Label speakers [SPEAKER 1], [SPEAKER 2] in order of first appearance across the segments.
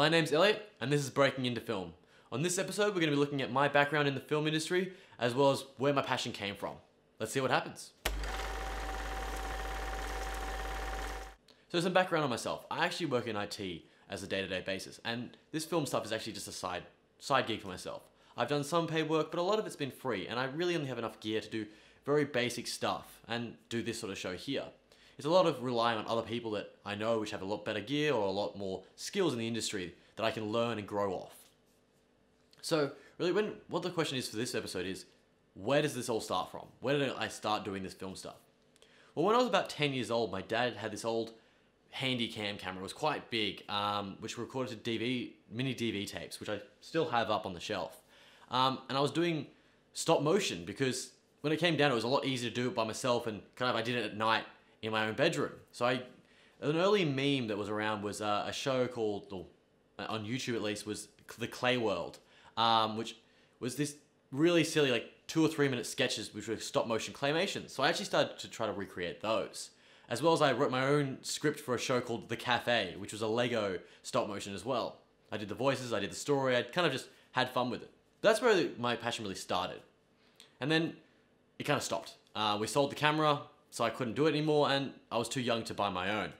[SPEAKER 1] My name's Elliot, and this is Breaking Into Film. On this episode, we're going to be looking at my background in the film industry, as well as where my passion came from. Let's see what happens. So some background on myself. I actually work in IT as a day-to-day basis, and this film stuff is actually just a side gig for myself. I've done some paid work, but a lot of it's been free, and I really only have enough gear to do very basic stuff and do this sort of show here. It's a lot of relying on other people that I know which have a lot better gear or a lot more skills in the industry that I can learn and grow off. So really what the question is for this episode is, where does this all start from? Where did I start doing this film stuff? Well, when I was about 10 years old, my dad had this old handy cam camera. It was quite big, which recorded to mini DV tapes, which I still have up on the shelf. And I was doing stop motion because when it came down, it was a lot easier to do it by myself, and I did it at night in my own bedroom. So an early meme that was around was a show called, on YouTube at least, was The Clay World, which was this really silly 2 or 3 minute sketches which were stop motion claymation. So I actually started to try to recreate those. As well as I wrote my own script for a show called The Cafe, which was a Lego stop motion as well. I did the voices, I did the story, I kind of just had fun with it. That's where my passion really started. And then it kind of stopped. We sold the camera, so I couldn't do it anymore, and I was too young to buy my own.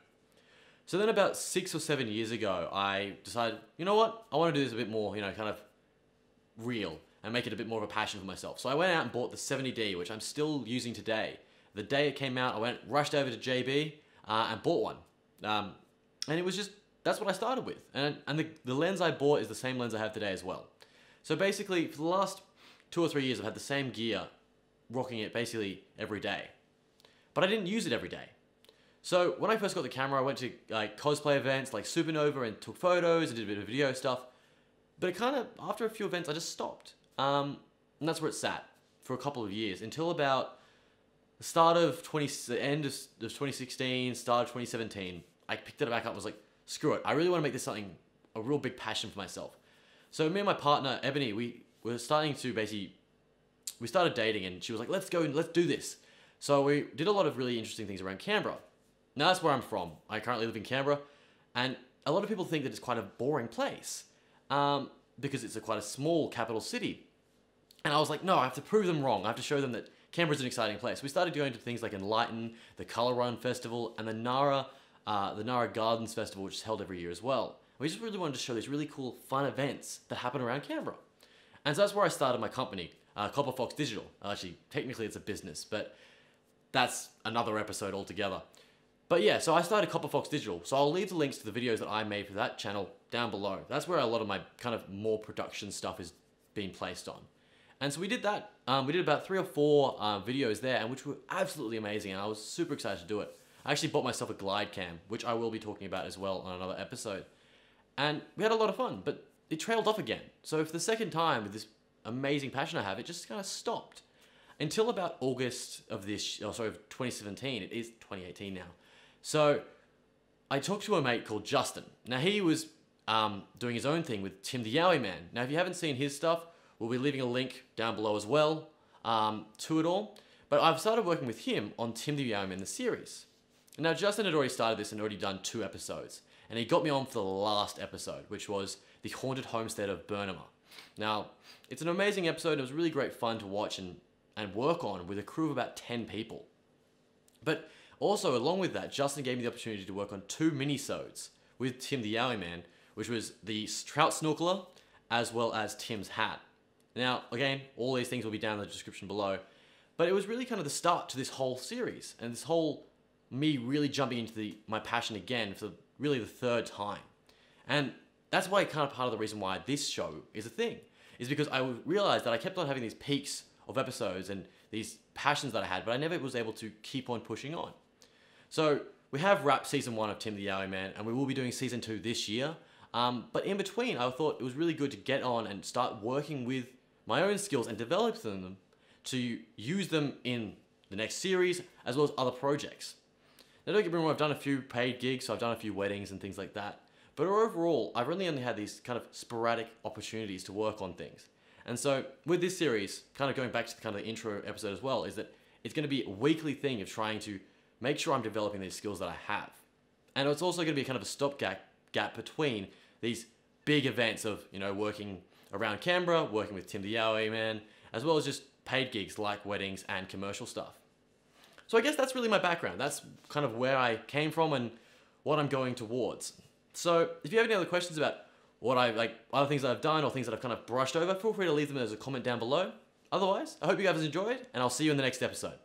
[SPEAKER 1] So then about 6 or 7 years ago, I decided, you know what? I want to do this a bit more, kind of real, and make it a bit more of a passion for myself. So I went out and bought the 70D, which I'm still using today. The day it came out, I rushed over to JB and bought one. And it was just, that's what I started with. And the lens I bought is the same lens I have today as well. So basically, for the last 2 or 3 years, I've had the same gear, rocking it basically every day. But I didn't use it every day. So when I first got the camera, I went to cosplay events like Supernova and took photos and did a bit of video stuff. But it after a few events, I just stopped. And that's where it sat for a couple of years until about the start of end of 2016, start of 2017. I picked it back up and was like, screw it. I really want to make this something, a real big passion for myself. So me and my partner, Ebony, we were starting to we started dating, and she was like, let's go and let's do this. So we did a lot of really interesting things around Canberra. Now that's where I'm from. I currently live in Canberra, and a lot of people think that it's quite a boring place because it's quite a small capital city. And I was like, no, I have to prove them wrong. I have to show them that Canberra's an exciting place. We started going to things like Enlighten, the Colour Run Festival, and the Nara Gardens Festival, which is held every year as well. We just really wanted to show these really cool, fun events that happen around Canberra. And so that's where I started my company, Copper Fox Digital. Actually, technically it's a business, but that's another episode altogether. But yeah, so I started Copper Fox Digital. So I'll leave the links to the videos that I made for that channel down below. That's where a lot of my kind of more production stuff is being placed on. And so we did that. We did about 3 or 4 videos there, and which were absolutely amazing. And I was super excited to do it. I actually bought myself a glide cam, which I will be talking about as well on another episode. And we had a lot of fun, but it trailed off again. So for the second time with this amazing passion I have, it just kind of stopped. Until about August of 2017. It is 2018 now. So I talked to a mate called Justin. Now he was doing his own thing with Tim the Yowie Man. Now if you haven't seen his stuff, we'll be leaving a link down below as well to it all. But I've started working with him on Tim the Yowie Man, the series. Now Justin had already started this and already done 2 episodes. And he got me on for the last episode, which was the Haunted Homestead of Burnham. Now, it's an amazing episode. It was really great fun to watch and work on with a crew of about 10 people. But also, along with that, Justin gave me the opportunity to work on 2 minisodes with Tim the Yowie Man, which was the Trout Snorkeler, as well as Tim's hat. Now, again, all these things will be down in the description below. But it was really kind of the start to this whole series, and this whole me really jumping into my passion again for really the 3rd time. And that's why kind of part of the reason why this show is a thing, is because I realized that I kept on having these peaks of episodes and these passions that I had, but I never was able to keep on pushing on. So we have wrapped season 1 of Tim the Yowie Man, and we will be doing season 2 this year. But in between, I thought it was really good to get on and start working with my own skills and developing them to use them in the next series, as well as other projects. Now don't get me wrong, I've done a few paid gigs, so I've done a few weddings and things like that. But overall, I've only had these kind of sporadic opportunities to work on things. And so with this series, kind of going back to the kind of the intro episode as well, is that it's going to be a weekly thing of trying to make sure I'm developing these skills that I have. And it's also going to be kind of a stopgap between these big events of, you know, working around Canberra, working with Tim the Yowie Man, as well as just paid gigs like weddings and commercial stuff. So I guess that's really my background. That's kind of where I came from and what I'm going towards. So if you have any other questions about what I like, other things that I've done or things that I've kind of brushed over, feel free to leave them as a comment down below. Otherwise, I hope you guys enjoyed, and I'll see you in the next episode.